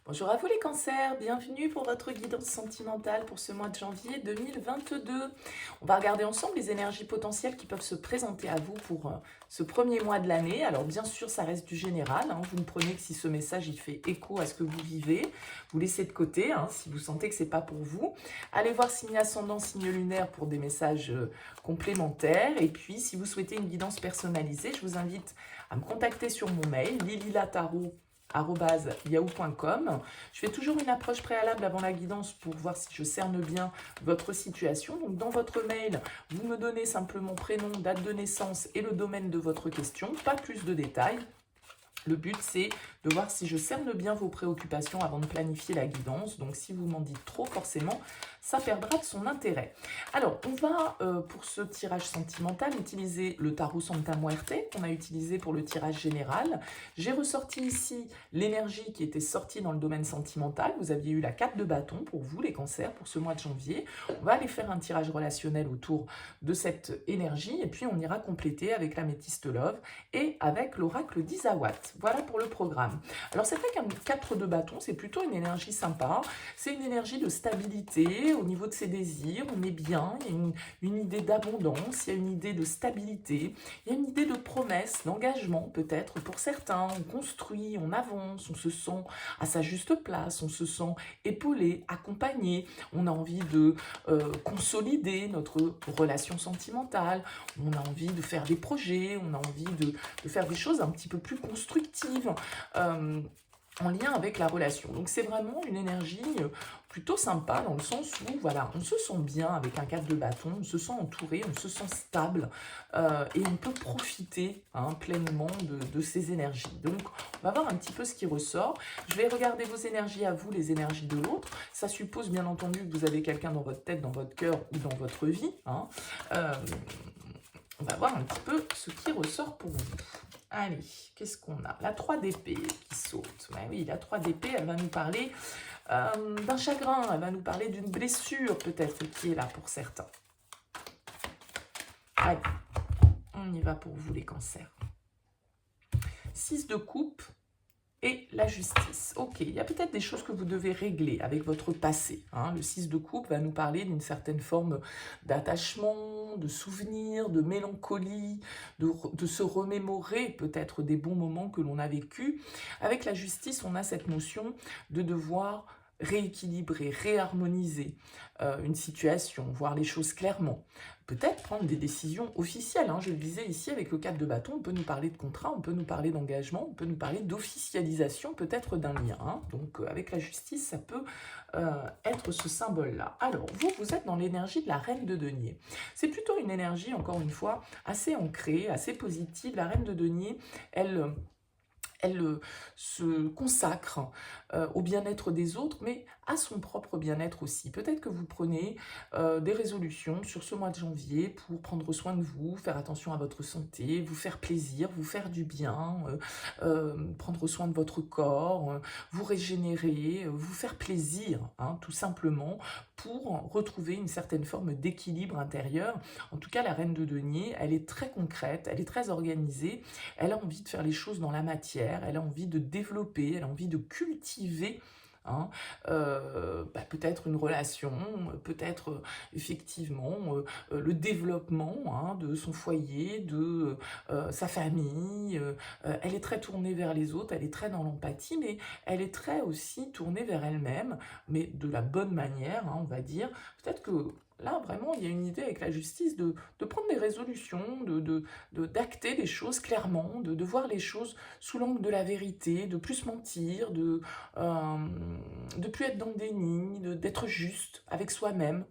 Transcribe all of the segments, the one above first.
Bonjour à vous les cancers, bienvenue pour votre guidance sentimentale pour ce mois de janvier 2022. On va regarder ensemble les énergies potentielles qui peuvent se présenter à vous pour ce premier mois de l'année. Alors bien sûr, ça reste du général, hein. Vous ne prenez que si ce message il fait écho à ce que vous vivez. Vous laissez de côté, hein, si vous sentez que c'est pas pour vous. Allez voir signe ascendant, signe lunaire pour des messages complémentaires. Et puis, si vous souhaitez une guidance personnalisée, je vous invite à me contacter sur mon mail, lililataro@yahoo.com. Je fais toujours une approche préalable avant la guidance pour voir si je cerne bien votre situation. Donc dans votre mail, vous me donnez simplement prénom, date de naissance et le domaine de votre question, pas plus de détails. Le but, c'est de voir si je cerne bien vos préoccupations avant de planifier la guidance. Donc, si vous m'en dites trop, forcément, ça perdra de son intérêt. Alors, on va, pour ce tirage sentimental, utiliser le tarot Santa Muerte qu'on a utilisé pour le tirage général. J'ai ressorti ici l'énergie qui était sortie dans le domaine sentimental. Vous aviez eu la 4 de bâton pour vous, les cancers, pour ce mois de janvier. On va aller faire un tirage relationnel autour de cette énergie et puis on ira compléter avec l'améthyste love et avec l'oracle d'Isawat. Voilà pour le programme. Alors c'est vrai qu'un 4 de bâton, c'est plutôt une énergie sympa. C'est une énergie de stabilité au niveau de ses désirs. On est bien, il y a une idée d'abondance, il y a une idée de stabilité, il y a une idée de promesse, d'engagement peut-être pour certains. On construit, on avance, on se sent à sa juste place, on se sent épaulé, accompagné. On a envie de consolider notre relation sentimentale, on a envie de faire des projets, on a envie de faire des choses un petit peu plus constructives en lien avec la relation. Donc c'est vraiment une énergie plutôt sympa dans le sens où voilà, on se sent bien avec un 4 de bâton, on se sent entouré, on se sent stable et on peut profiter pleinement de ces énergies. Donc on va voir un petit peu ce qui ressort. Je vais regarder vos énergies à vous, les énergies de l'autre. Ça suppose bien entendu que vous avez quelqu'un dans votre tête, dans votre cœur ou dans votre vie. On va voir un petit peu ce qui ressort pour vous. Allez, qu'est-ce qu'on a? La 3 d'épée qui saute. Ben oui, la 3 d'épée, elle va nous parler d'un chagrin, elle va nous parler d'une blessure peut-être qui est là pour certains. Allez, on y va pour vous les cancers. 6 de coupe et la justice. Ok, il y a peut-être des choses que vous devez régler avec votre passé. Le 6 de coupe va nous parler d'une certaine forme d'attachement, de souvenir, de mélancolie, de se remémorer peut-être des bons moments que l'on a vécus. Avec la justice, on a cette notion de devoir rééquilibrer, réharmoniser une situation, voir les choses clairement. Peut-être prendre des décisions officielles. Je le disais ici avec le 4 de bâton, on peut nous parler de contrat, on peut nous parler d'engagement, on peut nous parler d'officialisation peut-être d'un lien. Donc avec la justice, ça peut être ce symbole-là. Alors, vous êtes dans l'énergie de la reine de denier. C'est plutôt une énergie, encore une fois, assez ancrée, assez positive. La reine de denier, elle se consacre au bien-être des autres, mais à son propre bien-être aussi. Peut-être que vous prenez des résolutions sur ce mois de janvier pour prendre soin de vous, faire attention à votre santé, vous faire plaisir, vous faire du bien, prendre soin de votre corps, vous régénérer, vous faire plaisir, tout simplement, pour retrouver une certaine forme d'équilibre intérieur. En tout cas, la reine de denier, elle est très concrète, elle est très organisée, elle a envie de faire les choses dans la matière, elle a envie de développer, elle a envie de cultiver peut-être une relation, peut-être effectivement le développement de son foyer, de sa famille. Elle est très tournée vers les autres, elle est très dans l'empathie, mais elle est très aussi tournée vers elle-même, mais de la bonne manière, on va dire. Peut-être que là, vraiment, il y a une idée avec la justice de prendre des résolutions, d'acter des choses clairement, de voir les choses sous l'angle de la vérité, de plus mentir, de plus être dans le déni, d'être juste avec soi-même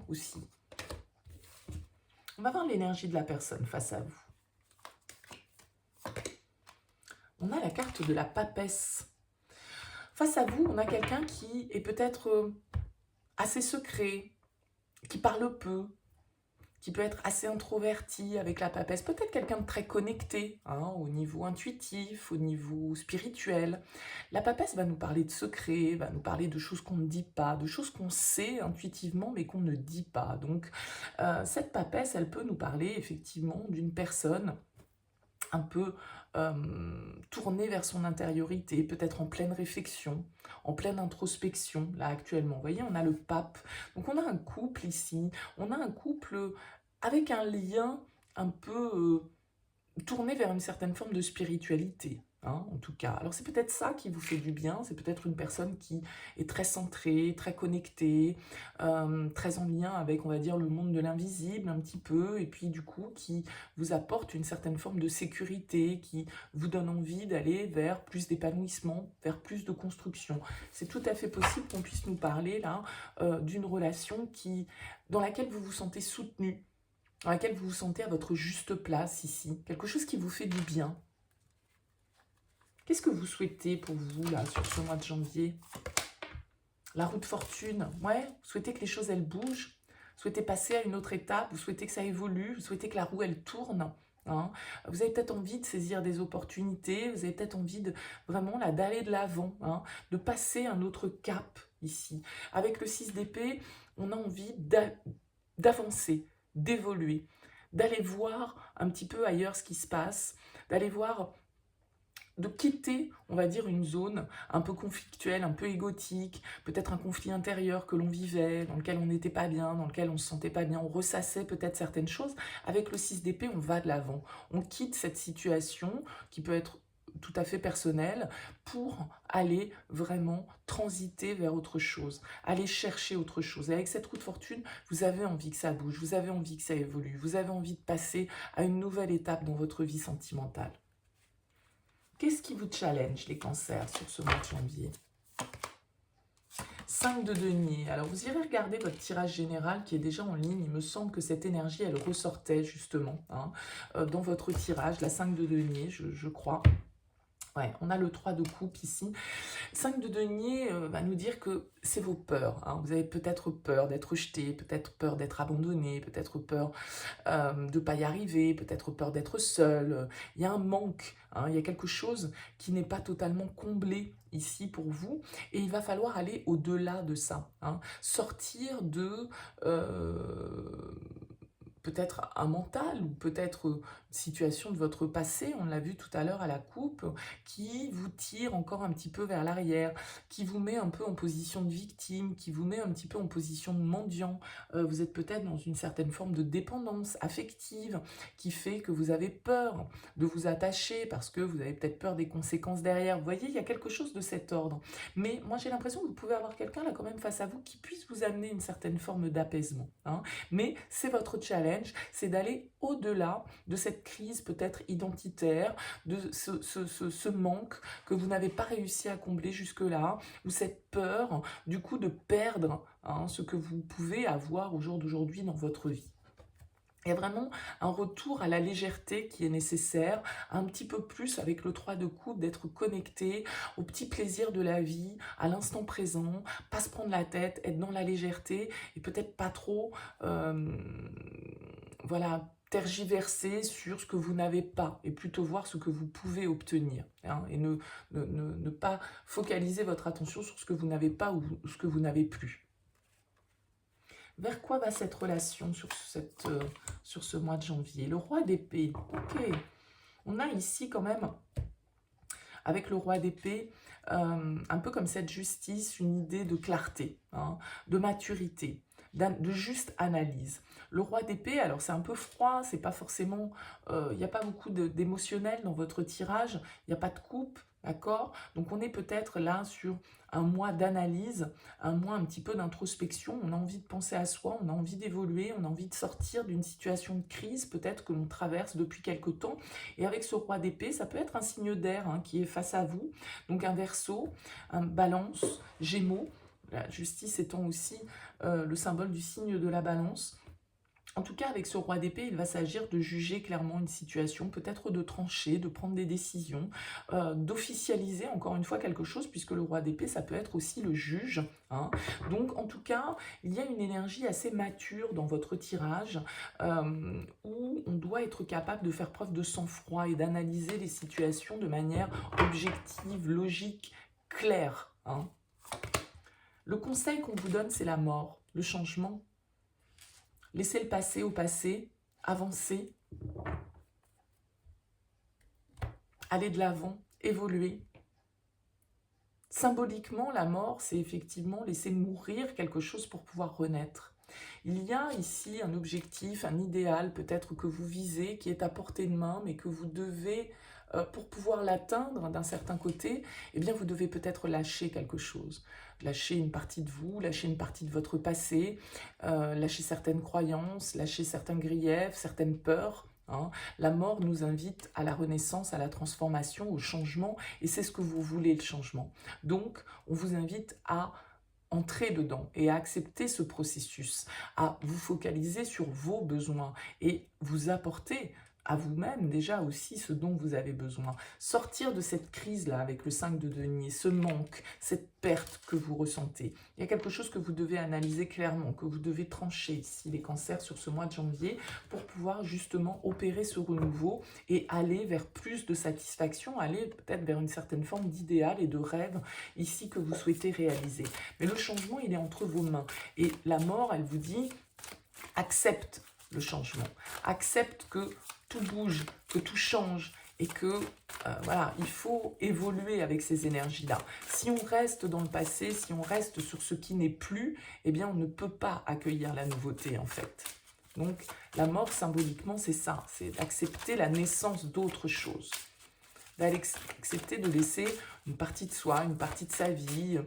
aussi. On va voir l'énergie de la personne face à vous. On a la carte de la papesse. Face à vous, on a quelqu'un qui est peut-être assez secret, qui parle peu, qui peut être assez introverti avec la papesse, peut-être quelqu'un de très connecté au niveau intuitif, au niveau spirituel. La papesse va nous parler de secrets, va nous parler de choses qu'on ne dit pas, de choses qu'on sait intuitivement mais qu'on ne dit pas. Donc cette papesse, elle peut nous parler effectivement d'une personne un peu tourné vers son intériorité, peut-être en pleine réflexion, en pleine introspection, là actuellement. Vous voyez, on a le pape. Donc on a un couple ici, on a un couple avec un lien un peu tourné vers une certaine forme de spiritualité, hein, en tout cas. Alors c'est peut-être ça qui vous fait du bien, c'est peut-être une personne qui est très centrée, très connectée, très en lien avec, on va dire, le monde de l'invisible un petit peu, et puis du coup qui vous apporte une certaine forme de sécurité, qui vous donne envie d'aller vers plus d'épanouissement, vers plus de construction. C'est tout à fait possible qu'on puisse nous parler là d'une relation dans laquelle vous vous sentez soutenu, dans laquelle vous vous sentez à votre juste place ici, quelque chose qui vous fait du bien. Qu'est-ce que vous souhaitez pour vous, là, sur ce mois de janvier? La roue de fortune, ouais, vous souhaitez que les choses, elles bougent, vous souhaitez passer à une autre étape, vous souhaitez que ça évolue, vous souhaitez que la roue, elle tourne, hein. Vous avez peut-être envie de saisir des opportunités, vous avez peut-être envie de vraiment là d'aller de l'avant, hein, de passer un autre cap ici. Avec le 6 d'épée, on a envie d'avancer, d'évoluer, d'aller voir un petit peu ailleurs ce qui se passe, d'aller voir, de quitter, on va dire, une zone un peu conflictuelle, un peu égotique, peut-être un conflit intérieur que l'on vivait, dans lequel on n'était pas bien, dans lequel on ne se sentait pas bien, on ressassait peut-être certaines choses. Avec le 6 d'épée, on va de l'avant, on quitte cette situation qui peut être tout à fait personnelle pour aller vraiment transiter vers autre chose, aller chercher autre chose. Et avec cette roue de fortune, vous avez envie que ça bouge, vous avez envie que ça évolue, vous avez envie de passer à une nouvelle étape dans votre vie sentimentale. Qu'est-ce qui vous challenge, les cancers, sur ce mois de janvier? 5 de denier. Alors, vous irez regarder votre tirage général qui est déjà en ligne. Il me semble que cette énergie, elle ressortait justement, hein, dans votre tirage, la 5 de denier, je crois. Ouais, on a le 3 de coupe ici. 5 de denier va nous dire que c'est vos peurs, hein. Vous avez peut-être peur d'être rejeté, peut-être peur d'être abandonné, peut-être peur de ne pas y arriver, peut-être peur d'être seul. Il y a un manque, hein, il y a quelque chose qui n'est pas totalement comblé ici pour vous, et il va falloir aller au-delà de ça, hein. Sortir de peut-être un mental, ou peut-être une situation de votre passé, on l'a vu tout à l'heure à la coupe, qui vous tire encore un petit peu vers l'arrière, qui vous met un peu en position de victime, qui vous met un petit peu en position de mendiant. Vous êtes peut-être dans une certaine forme de dépendance affective, qui fait que vous avez peur de vous attacher, parce que vous avez peut-être peur des conséquences derrière. Vous voyez, il y a quelque chose de cet ordre. Mais moi, j'ai l'impression que vous pouvez avoir quelqu'un là quand même face à vous qui puisse vous amener une certaine forme d'apaisement, hein. Mais c'est votre challenge, c'est d'aller au-delà de cette crise peut-être identitaire, de ce manque que vous n'avez pas réussi à combler jusque-là, ou cette peur du coup de perdre, hein, ce que vous pouvez avoir au jour d'aujourd'hui dans votre vie. Il y a vraiment un retour à la légèreté qui est nécessaire, un petit peu plus avec le 3 de coupe, d'être connecté au petit plaisir de la vie, à l'instant présent, pas se prendre la tête, être dans la légèreté, et peut-être pas trop, voilà, tergiverser sur ce que vous n'avez pas, et plutôt voir ce que vous pouvez obtenir, hein, et ne pas focaliser votre attention sur ce que vous n'avez pas ou ce que vous n'avez plus. Vers quoi va cette relation sur ce mois de janvier? Le roi d'épée, ok. On a ici quand même, avec le roi d'épée, un peu comme cette justice, une idée de clarté, hein, de maturité, de juste analyse. Le roi d'épée, alors c'est un peu froid, c'est pas forcément, il n'y a pas beaucoup d'émotionnel dans votre tirage, il n'y a pas de coupe, d'accord? Donc on est peut-être là sur un mois d'analyse, un mois un petit peu d'introspection. On a envie de penser à soi, on a envie d'évoluer, on a envie de sortir d'une situation de crise peut-être que l'on traverse depuis quelque temps. Et avec ce roi d'épée, ça peut être un signe d'air, hein, qui est face à vous, donc un Verseau, un Balance, Gémeaux, la justice étant aussi le symbole du signe de la Balance. En tout cas, avec ce roi d'épée, il va s'agir de juger clairement une situation, peut-être de trancher, de prendre des décisions, d'officialiser encore une fois quelque chose, puisque le roi d'épée, ça peut être aussi le juge, hein. Donc, en tout cas, il y a une énergie assez mature dans votre tirage, où on doit être capable de faire preuve de sang-froid et d'analyser les situations de manière objective, logique, claire, hein. Le conseil qu'on vous donne, c'est la mort, le changement. Laissez le passé au passé, avancez. aller de l'avant, évoluer. Symboliquement, la mort, c'est effectivement laisser mourir quelque chose pour pouvoir renaître. Il y a ici un objectif, un idéal peut-être que vous visez, qui est à portée de main, mais que vous devez, pour pouvoir l'atteindre d'un certain côté, eh bien vous devez peut-être lâcher quelque chose. Lâcher une partie de vous, lâcher une partie de votre passé, lâcher certaines croyances, lâcher certains griefs, certaines peurs. Hein. La mort nous invite à la renaissance, à la transformation, au changement, et c'est ce que vous voulez, le changement. Donc, on vous invite à entrer dedans et à accepter ce processus, à vous focaliser sur vos besoins et vous apporter à vous-même déjà aussi ce dont vous avez besoin. Sortir de cette crise-là avec le 5 de denier, ce manque, cette perte que vous ressentez. Il y a quelque chose que vous devez analyser clairement, que vous devez trancher ici, les cancers, sur ce mois de janvier, pour pouvoir justement opérer ce renouveau et aller vers plus de satisfaction, aller peut-être vers une certaine forme d'idéal et de rêve ici que vous souhaitez réaliser. Mais le changement, il est entre vos mains. Et la mort, elle vous dit, accepte le changement. Accepte que tout bouge, que tout change et que voilà, il faut évoluer avec ces énergies-là. Si on reste dans le passé, si on reste sur ce qui n'est plus, eh bien on ne peut pas accueillir la nouveauté en fait. Donc la mort symboliquement c'est ça, c'est d'accepter la naissance d'autre chose. D'accepter de laisser une partie de soi, une partie de sa vie,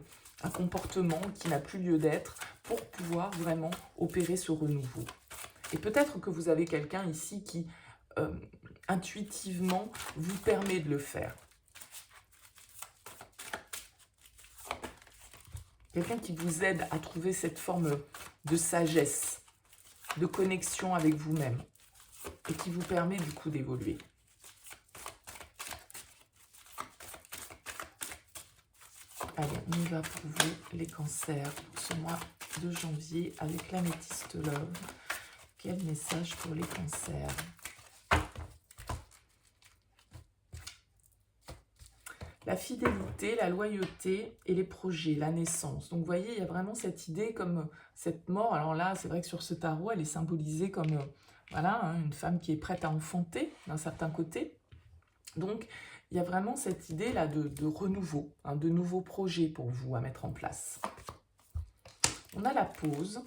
un comportement qui n'a plus lieu d'être pour pouvoir vraiment opérer ce renouveau. Et peut-être que vous avez quelqu'un ici qui intuitivement vous permet de le faire. Quelqu'un qui vous aide à trouver cette forme de sagesse, de connexion avec vous-même et qui vous permet du coup d'évoluer. Allez, on y va pour vous, les cancers, pour ce mois de janvier avec l'améthyste love. Quel message pour les cancers? La fidélité, la loyauté et les projets, la naissance. Donc vous voyez, il y a vraiment cette idée comme cette mort. Alors là, c'est vrai que sur ce tarot, elle est symbolisée comme voilà, hein, une femme qui est prête à enfanter d'un certain côté. Donc il y a vraiment cette idée-là de renouveau, hein, de nouveaux projets pour vous à mettre en place. On a la pause,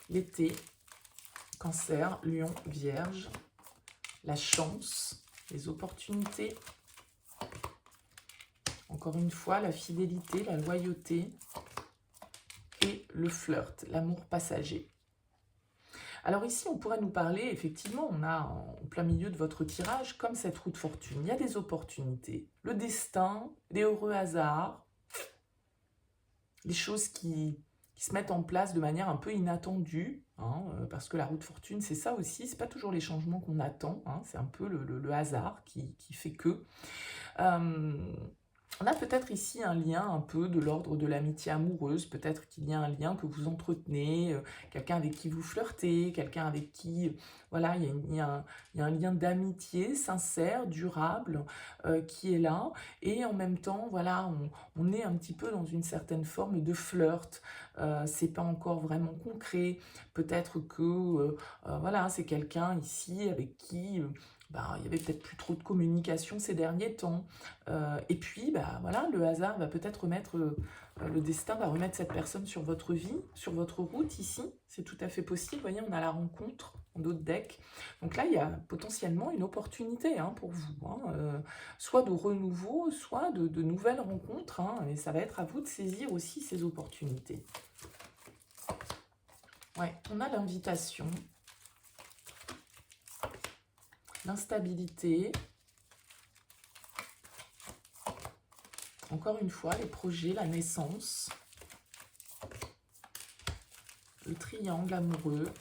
l'été, cancer, lion, vierge, la chance, les opportunités, encore une fois, la fidélité, la loyauté et le flirt, l'amour passager. Alors ici, on pourrait nous parler, effectivement, on a en plein milieu de votre tirage, comme cette roue de fortune, il y a des opportunités, le destin, les heureux hasards, les choses qui se mettent en place de manière un peu inattendue, hein, parce que la roue de fortune, c'est ça aussi, c'est pas toujours les changements qu'on attend, hein, c'est un peu le hasard qui fait que... on a peut-être ici un lien un peu de l'ordre de l'amitié amoureuse, peut-être qu'il y a un lien que vous entretenez, quelqu'un avec qui vous flirtez, quelqu'un avec qui, voilà, il y a un lien d'amitié sincère, durable, qui est là, et en même temps, voilà, on est un petit peu dans une certaine forme de flirt, c'est pas encore vraiment concret, peut-être que, voilà, c'est quelqu'un ici avec qui... il y avait peut-être plus trop de communication ces derniers temps. Et puis, voilà, le hasard va peut-être remettre, le destin va remettre cette personne sur votre vie, sur votre route ici. C'est tout à fait possible. Vous voyez, on a la rencontre en d'autres decks. Donc là, il y a potentiellement une opportunité hein, pour vous. Hein, soit de renouveau, soit de nouvelles rencontres. Hein, et ça va être à vous de saisir aussi ces opportunités. Ouais, on a l'invitation. L'instabilité, encore une fois, les projets, la naissance, le triangle amoureux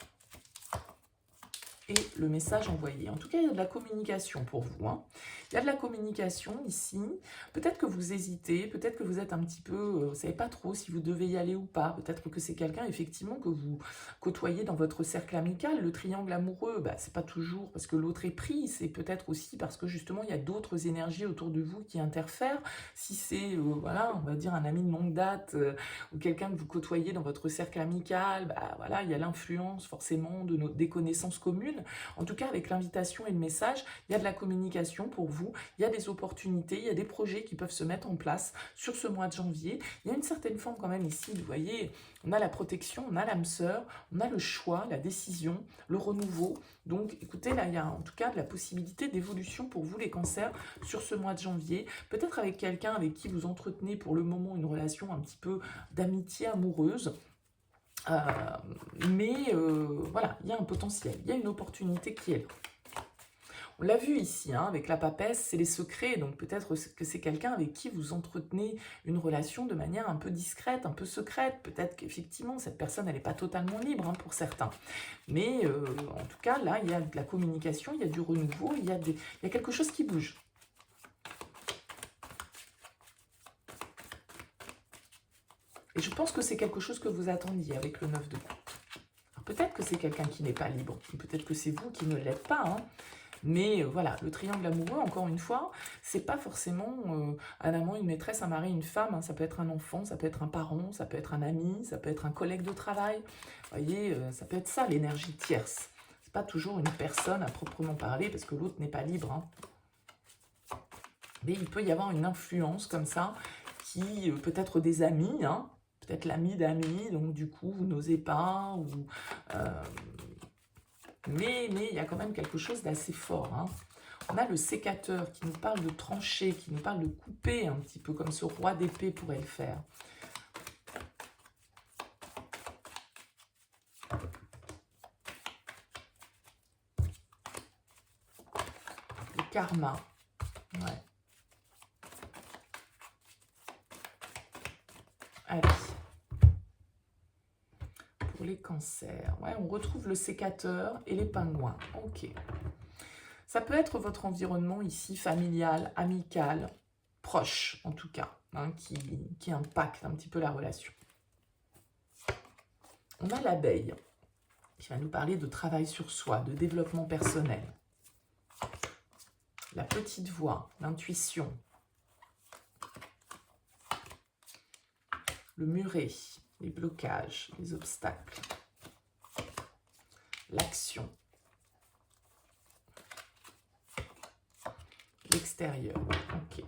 et le message envoyé. En tout cas, il y a de la communication pour vous. Hein. Il Il y a de la communication ici. Peut-être que vous hésitez, peut-être que vous êtes un petit peu, vous ne savez pas trop si vous devez y aller ou pas. Peut-être que c'est quelqu'un, effectivement, que vous côtoyez dans votre cercle amical. Le triangle amoureux, bah, c'est pas toujours parce que l'autre est pris, c'est peut-être aussi parce que, justement, il y a d'autres énergies autour de vous qui interfèrent. Si c'est, voilà, on va dire un ami de longue date ou quelqu'un que vous côtoyez dans votre cercle amical, bah, voilà, il y a l'influence, forcément, des connaissances communes. En tout cas, avec l'invitation et le message, il y a de la communication pour vous, il y a des opportunités, il y a des projets qui peuvent se mettre en place sur ce mois de janvier. Il y a une certaine forme quand même ici, vous voyez, on a la protection, on a l'âme sœur, on a le choix, la décision, le renouveau. Donc écoutez, là il y a en tout cas de la possibilité d'évolution pour vous les cancers sur ce mois de janvier. Peut-être avec quelqu'un avec qui vous entretenez pour le moment une relation un petit peu d'amitié amoureuse. Voilà, il y a un potentiel, il y a une opportunité qui est là. On l'a vu ici, hein, avec la papesse, c'est les secrets, donc peut-être que c'est quelqu'un avec qui vous entretenez une relation de manière un peu discrète, un peu secrète, peut-être qu'effectivement cette personne elle n'est pas totalement libre, hein, pour certains, mais en tout cas là il y a de la communication, il y a du renouveau, il y a quelque chose qui bouge. Et je pense que c'est quelque chose que vous attendiez avec le 9 de coupe. Peut-être que c'est quelqu'un qui n'est pas libre, peut-être que c'est vous qui ne l'êtes pas, hein. Mais voilà, le triangle amoureux, encore une fois, c'est pas forcément un amant, une maîtresse, un mari, une femme, hein. Ça peut être un enfant, ça peut être un parent, ça peut être un ami, ça peut être un collègue de travail. Vous voyez, ça peut être ça l'énergie tierce. C'est pas toujours une personne à proprement parler, parce que l'autre n'est pas libre, hein. Mais il peut y avoir une influence comme ça, qui peut être des amis, hein, peut-être l'ami d'amis, donc du coup vous n'osez pas, ou... Mais il y a quand même quelque chose d'assez fort, hein. On a le sécateur qui nous parle de trancher, qui nous parle de couper un petit peu, comme ce roi d'épée pourrait le faire. Le karma, ouais. Allez. Pour les cancers, ouais, on retrouve le sécateur et les pingouins, ok. Ça peut être votre environnement ici, familial, amical, proche en tout cas, hein, qui impacte un petit peu la relation. On a l'abeille, qui va nous parler de travail sur soi, de développement personnel. La petite voix, l'intuition. Le muret, les blocages, les obstacles. L'action. L'extérieur, ok.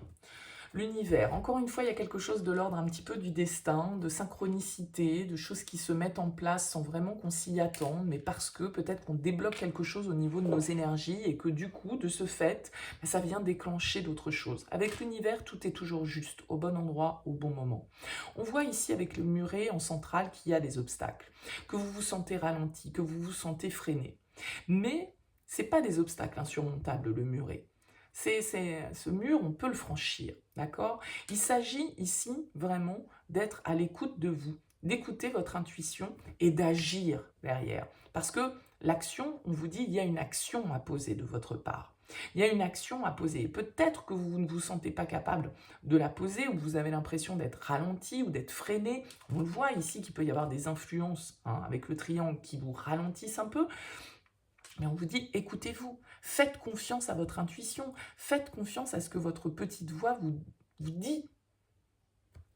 L'univers, encore une fois, il y a quelque chose de l'ordre un petit peu du destin, de synchronicité, de choses qui se mettent en place sans vraiment qu'on s'y attende, mais parce que peut-être qu'on débloque quelque chose au niveau de nos énergies et que du coup, de ce fait, ça vient déclencher d'autres choses. Avec l'univers, tout est toujours juste, au bon endroit, au bon moment. On voit ici avec le muret en centrale qu'il y a des obstacles, que vous vous sentez ralenti, que vous vous sentez freiné. Mais ce n'est pas des obstacles insurmontables, le muret. Ce mur, on peut le franchir, d'accord? Il s'agit ici vraiment d'être à l'écoute de vous, d'écouter votre intuition et d'agir derrière. Parce que l'action, on vous dit, il y a une action à poser de votre part. Il y a une action à poser. Peut-être que vous ne vous sentez pas capable de la poser, ou vous avez l'impression d'être ralenti ou d'être freiné. On le voit ici qu'il peut y avoir des influences, hein, avec le triangle qui vous ralentissent un peu. Mais on vous dit, écoutez-vous, faites confiance à votre intuition, faites confiance à ce que votre petite voix vous dit.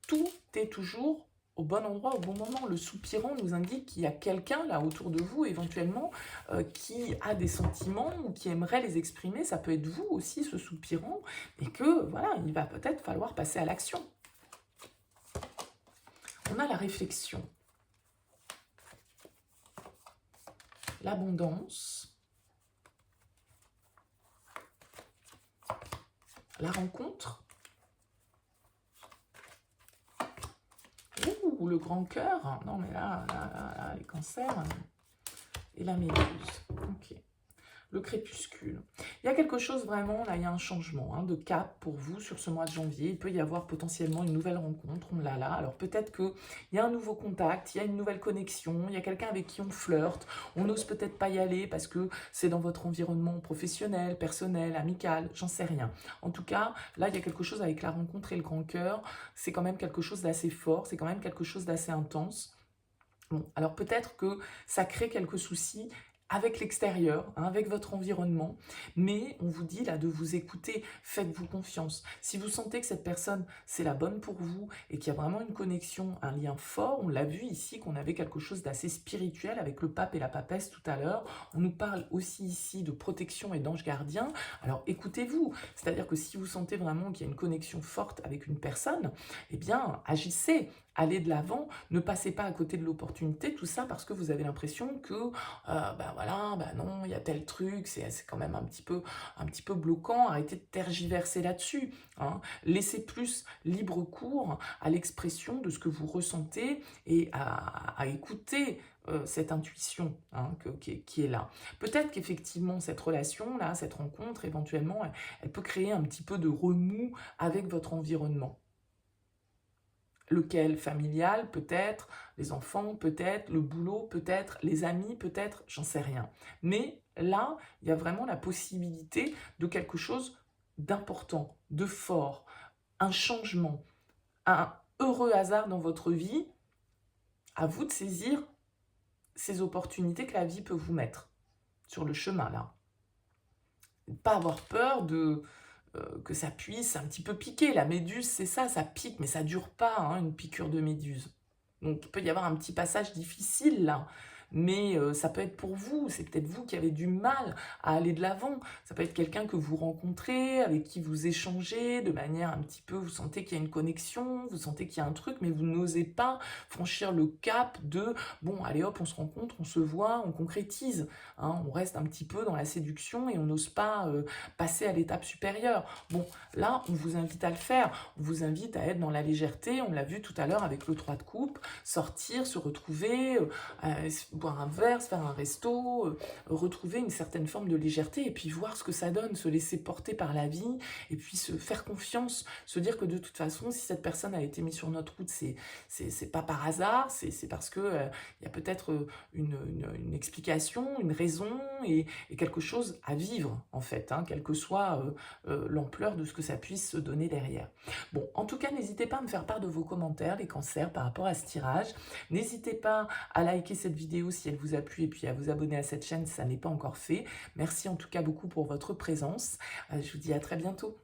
Tout est toujours au bon endroit, au bon moment. Le soupirant nous indique qu'il y a quelqu'un là autour de vous, éventuellement, qui a des sentiments ou qui aimerait les exprimer. Ça peut être vous aussi, ce soupirant, et que, voilà, il va peut-être falloir passer à l'action. On a la réflexion, l'abondance, la rencontre, ou le grand cœur, non mais là, les cancers, et la méduse, ok. Le crépuscule. Il y a quelque chose vraiment, là, il y a un changement de cap pour vous sur ce mois de janvier. Il peut y avoir potentiellement une nouvelle rencontre, on l'a là. Alors peut-être qu'il y a un nouveau contact, il y a une nouvelle connexion, il y a quelqu'un avec qui on flirte, on n'ose peut-être pas y aller parce que c'est dans votre environnement professionnel, personnel, amical, j'en sais rien. En tout cas, là, il y a quelque chose avec la rencontre et le grand cœur, c'est quand même quelque chose d'assez fort, c'est quand même quelque chose d'assez intense. Bon, alors peut-être que ça crée quelques soucis avec l'extérieur, avec votre environnement, mais on vous dit là de vous écouter, faites-vous confiance. Si vous sentez que cette personne, c'est la bonne pour vous et qu'il y a vraiment une connexion, un lien fort, on l'a vu ici qu'on avait quelque chose d'assez spirituel avec le pape et la papesse tout à l'heure, on nous parle aussi ici de protection et d'ange gardien, alors écoutez-vous, c'est-à-dire que si vous sentez vraiment qu'il y a une connexion forte avec une personne, eh bien agissez, allez de l'avant, ne passez pas à côté de l'opportunité, tout ça parce que vous avez l'impression que, ben voilà, ben non, il y a tel truc, c'est quand même un petit peu bloquant, arrêtez de tergiverser là-dessus, hein. Laissez plus libre cours à l'expression de ce que vous ressentez et à écouter cette intuition qui est là. Peut-être qu'effectivement, cette relation-là, cette rencontre, éventuellement, elle peut créer un petit peu de remous avec votre environnement. Lequel? Familial, peut-être, les enfants, peut-être, le boulot, peut-être, les amis, peut-être, j'en sais rien. Mais là, il y a vraiment la possibilité de quelque chose d'important, de fort, un changement, un heureux hasard dans votre vie. À vous de saisir ces opportunités que la vie peut vous mettre sur le chemin, là. Pas avoir peur que ça puisse un petit peu piquer. La méduse, c'est ça, ça pique, mais ça dure pas, une piqûre de méduse. Donc, il peut y avoir un petit passage difficile, là. Mais ça peut être pour vous, c'est peut-être vous qui avez du mal à aller de l'avant. Ça peut être quelqu'un que vous rencontrez, avec qui vous échangez de manière un petit peu, vous sentez qu'il y a une connexion, vous sentez qu'il y a un truc, mais vous n'osez pas franchir le cap de, bon, allez hop, on se rencontre, on se voit, on concrétise. On reste un petit peu dans la séduction et on n'ose pas passer à l'étape supérieure. Bon, là, on vous invite à le faire. On vous invite à être dans la légèreté. On l'a vu tout à l'heure avec le 3 de coupe, sortir, se retrouver, boire un verre, se faire un resto, retrouver une certaine forme de légèreté et puis voir ce que ça donne, se laisser porter par la vie et puis se faire confiance, se dire que de toute façon, si cette personne a été mise sur notre route, c'est pas par hasard, c'est parce que il y a peut-être une explication, une raison et quelque chose à vivre en fait, quelle que soit l'ampleur de ce que ça puisse se donner derrière. Bon, en tout cas, n'hésitez pas à me faire part de vos commentaires, les cancers par rapport à ce tirage. N'hésitez pas à liker cette vidéo si elle vous a plu et puis à vous abonner à cette chaîne si ça n'est pas encore fait. Merci en tout cas beaucoup pour votre présence. Je vous dis à très bientôt.